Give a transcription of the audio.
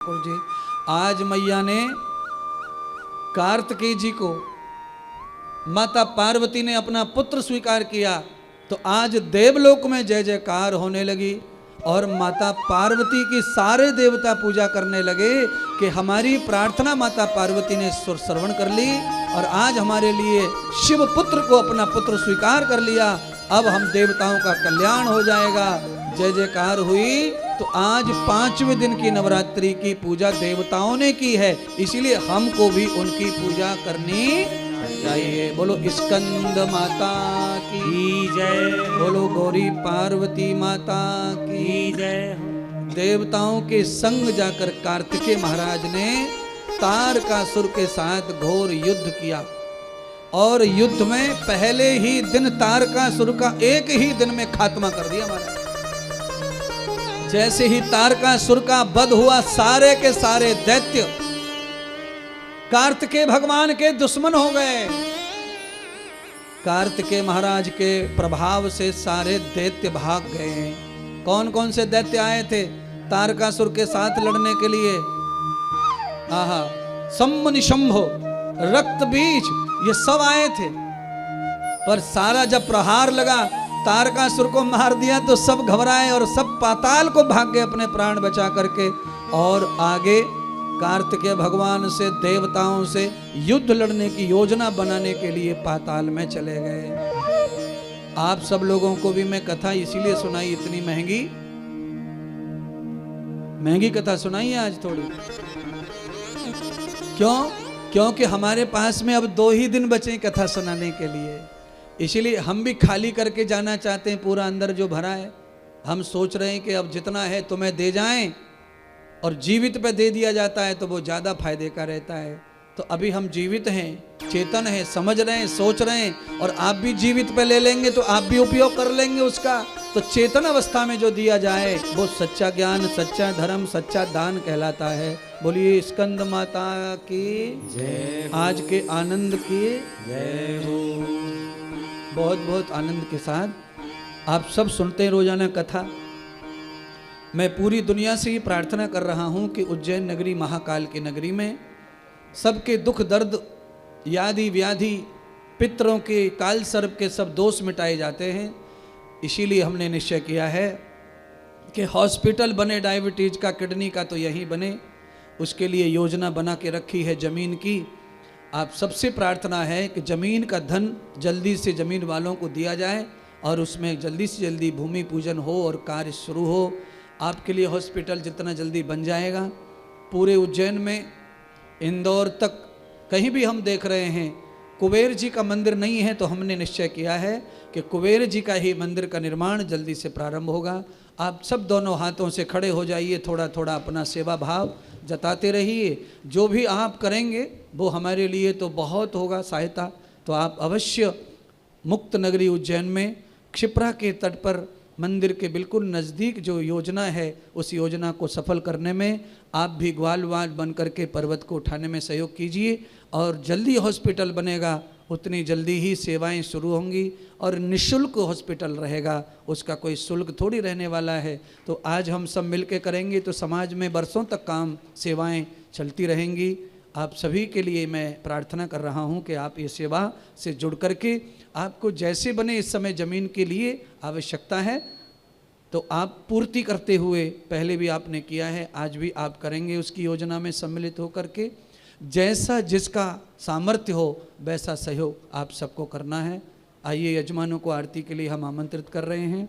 ठाकुर जी, आज मैया ने कार्तिकेय जी को, माता पार्वती ने अपना पुत्र स्वीकार किया, तो आज देवलोक में जय जयकार होने लगी और माता पार्वती की सारे देवता पूजा करने लगे कि हमारी प्रार्थना माता पार्वती ने सुर श्रवण कर ली और आज हमारे लिए शिव पुत्र को अपना पुत्र स्वीकार कर लिया। अब हम देवताओं का कल्याण हो जाएगा। जय जयकार हुई। तो आज 5वें दिन की नवरात्रि की पूजा देवताओं ने की है, इसीलिए हमको भी उनकी पूजा करनी चाहिए। बोलो स्कंद माता की जय, बोलो गौरी पार्वती माता की जय। देवताओं के संग जाकर कार्तिकेय महाराज ने तारकासुर के साथ घोर युद्ध किया और युद्ध में पहले ही दिन तारकासुर का एक ही दिन में खात्मा कर दिया महाराज। जैसे ही तारकासुर का वध हुआ, सारे के सारे दैत्य कार्तिकेय भगवान के दुश्मन हो गए। कार्तिकेय महाराज के प्रभाव से सारे दैत्य भाग गए। कौन कौन से दैत्य आए थे तारकासुर के साथ लड़ने के लिए? आहा, सम्मनिशंभो, रक्त बीज, ये सब आए थे। पर सारा जब प्रहार लगा, तारकासुर को मार दिया तो सब घबराए और सब पाताल को भाग गए अपने प्राण बचा करके। और आगे कार्तिकेय भगवान से, देवताओं से युद्ध लड़ने की योजना बनाने के लिए पाताल में चले गए। आप सब लोगों को भी मैं कथा इसीलिए सुनाई, इतनी महंगी कथा सुनाई है आज थोड़ी। क्यों? क्योंकि हमारे पास में अब 2 ही दिन बचे कथा सुनाने के लिए, इसीलिए हम भी खाली करके जाना चाहते हैं। पूरा अंदर जो भरा है, हम सोच रहे हैं कि अब जितना है तुम्हें दे जाएं, और जीवित पे दे दिया जाता है तो वो ज़्यादा फायदे का रहता है। तो अभी हम जीवित हैं, चेतन हैं, समझ रहे हैं, सोच रहे हैं, और आप भी जीवित पे ले लेंगे तो आप भी उपयोग कर लेंगे उसका। तो चेतन अवस्था में जो दिया जाए वो सच्चा ज्ञान, सच्चा धर्म, सच्चा दान कहलाता है। बोलिए स्कंद माता की जय, आज के आनंद की जय हो। बहुत बहुत आनंद के साथ आप सब सुनते हैं रोजाना कथा। मैं पूरी दुनिया से ये प्रार्थना कर रहा हूँ कि उज्जैन नगरी महाकाल की नगरी में सबके दुख दर्द, यादि व्याधि, पितरों के, काल सर्प के सब दोष मिटाए जाते हैं। इसीलिए हमने निश्चय किया है कि हॉस्पिटल बने डायबिटीज का, किडनी का, तो यहीं बने। उसके लिए योजना बना के रखी है ज़मीन की। आप सबसे प्रार्थना है कि ज़मीन का धन जल्दी से ज़मीन वालों को दिया जाए और उसमें जल्दी से जल्दी भूमि पूजन हो और कार्य शुरू हो। आपके लिए हॉस्पिटल जितना जल्दी बन जाएगा, पूरे उज्जैन में, इंदौर तक, कहीं भी हम देख रहे हैं कुबेर जी का मंदिर नहीं है, तो हमने निश्चय किया है कि कुबेर जी का ही मंदिर का निर्माण जल्दी से प्रारंभ होगा। आप सब दोनों हाथों से खड़े हो जाइए, थोड़ा थोड़ा अपना सेवा भाव जताते रहिए। जो भी आप करेंगे वो हमारे लिए तो बहुत होगा सहायता। तो आप अवश्य मुक्त नगरी उज्जैन में क्षिप्रा के तट पर मंदिर के बिल्कुल नज़दीक जो योजना है, उस योजना को सफल करने में आप भी ग्वालवाल बन करके पर्वत को उठाने में सहयोग कीजिए। और जल्दी हॉस्पिटल बनेगा उतनी जल्दी ही सेवाएं शुरू होंगी और निःशुल्क हॉस्पिटल रहेगा, उसका कोई शुल्क थोड़ी रहने वाला है। तो आज हम सब मिलके करेंगे तो समाज में बरसों तक काम, सेवाएं चलती रहेंगी। आप सभी के लिए मैं प्रार्थना कर रहा हूं कि आप ये सेवा से जुड़ करके, आपको जैसे बने इस समय ज़मीन के लिए आवश्यकता है तो आप पूर्ति करते हुए, पहले भी आपने किया है, आज भी आप करेंगे उसकी योजना में सम्मिलित होकर के। जैसा जिसका सामर्थ्य हो वैसा सहयोग आप सबको करना है। आइए यजमानों को आरती के लिए हम आमंत्रित कर रहे हैं।